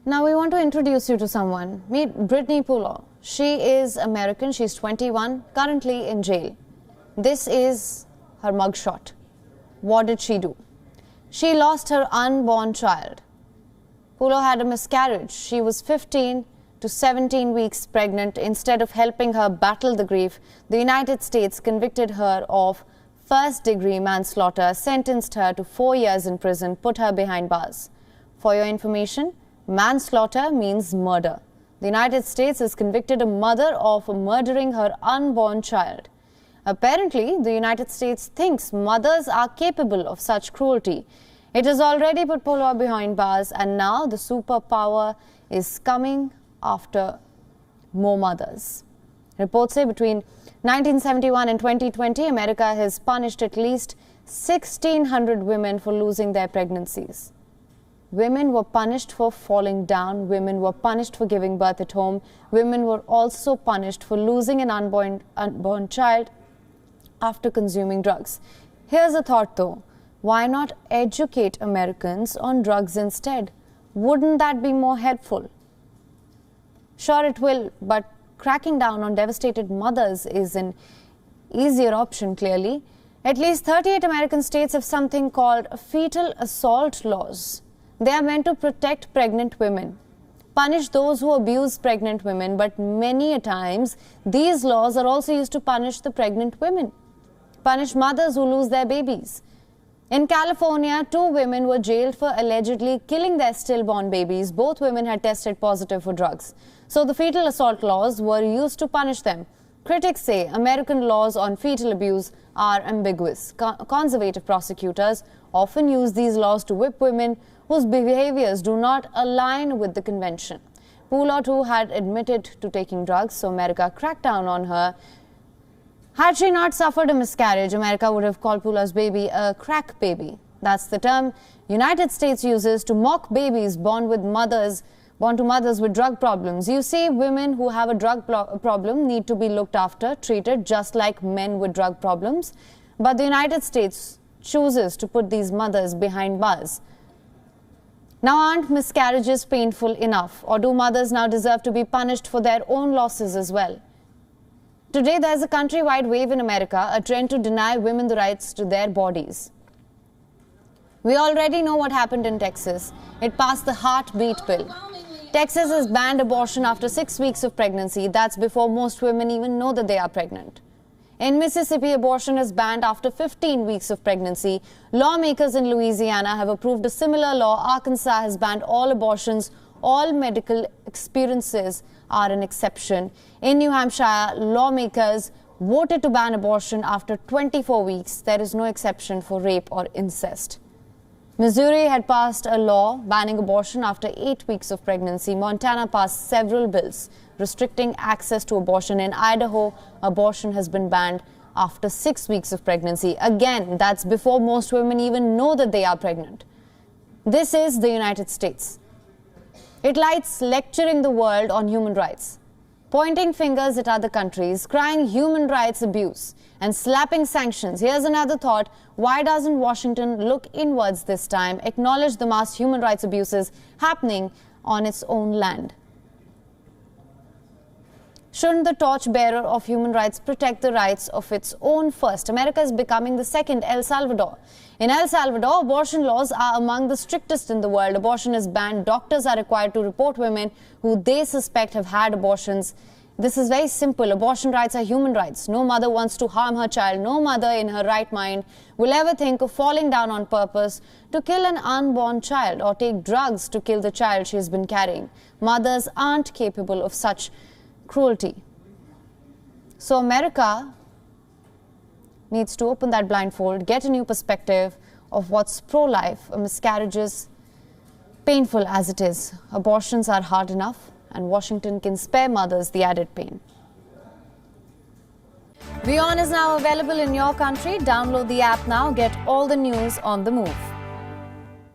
Now we want to introduce you to someone. Meet Brittany Poulos. She is American. She's 21, currently in jail. This is her mugshot. What did she do? She lost her unborn child. Poulos had a miscarriage. She was 15 to 17 weeks pregnant. Instead of helping her battle the grief, the United States convicted her of first-degree manslaughter, sentenced her to 4 years in prison, put her behind bars. For your information, manslaughter means murder. The United States has convicted a mother of murdering her unborn child. Apparently, the United States thinks mothers are capable of such cruelty. It has already put Poulos behind bars, and now the superpower is coming after more mothers. Reports say between 1971 and 2020, America has punished at least 1,600 women for losing their pregnancies. Women were punished for falling down. Women were punished for giving birth at home. Women were also punished for losing an unborn child after consuming drugs. Here's a thought though. Why not educate Americans on drugs instead? Wouldn't that be more helpful? Sure it will, but cracking down on devastated mothers is an easier option clearly. At least 38 American states have something called fetal assault laws. They are meant to protect pregnant women, punish those who abuse pregnant women, but many a times these laws are also used to punish the pregnant women, punish mothers who lose their babies. In California, 2 women were jailed for allegedly killing their stillborn babies. Both women had tested positive for drugs. So the fetal assault laws were used to punish them. Critics say American laws on fetal abuse are ambiguous. Conservative prosecutors often use these laws to whip women whose behaviors do not align with the convention. Poulos, too, had admitted to taking drugs, so America cracked down on her. Had she not suffered a miscarriage, America would have called Poulos' baby a crack baby. That's the term United States uses to mock babies born to mothers with drug problems. You see, women who have a drug problem need to be looked after, treated just like men with drug problems. But the United States chooses to put these mothers behind bars. Now, aren't miscarriages painful enough? Or do mothers now deserve to be punished for their own losses as well? Today, there's a countrywide wave in America, a trend to deny women the rights to their bodies. We already know what happened in Texas. It passed the heartbeat bill. Texas has banned abortion after 6 weeks of pregnancy. That's before most women even know that they are pregnant. In Mississippi, abortion is banned after 15 weeks of pregnancy. Lawmakers in Louisiana have approved a similar law. Arkansas has banned all abortions. All medical experiences are an exception. In New Hampshire, lawmakers voted to ban abortion after 24 weeks. There is no exception for rape or incest. Missouri had passed a law banning abortion after 8 weeks of pregnancy. Montana passed several bills restricting access to abortion. In Idaho, abortion has been banned after 6 weeks of pregnancy. Again, that's before most women even know that they are pregnant. This is the United States. It likes lecturing the world on human rights, pointing fingers at other countries, crying human rights abuse, and slapping sanctions. Here's another thought. Why doesn't Washington look inwards this time, acknowledge the mass human rights abuses happening on its own land? Shouldn't the torchbearer of human rights protect the rights of its own first? America is becoming the second El Salvador. In El Salvador, abortion laws are among the strictest in the world. Abortion is banned. Doctors are required to report women who they suspect have had abortions. This is very simple. Abortion rights are human rights. No mother wants to harm her child. No mother in her right mind will ever think of falling down on purpose to kill an unborn child or take drugs to kill the child she has been carrying. Mothers aren't capable of such cruelty. So America needs to open that blindfold, get a new perspective of what's pro-life. A miscarriage is painful as it is. Abortions are hard enough, and Washington can spare mothers the added pain. WION is now available in your country. Download the app now. Get all the news on the move.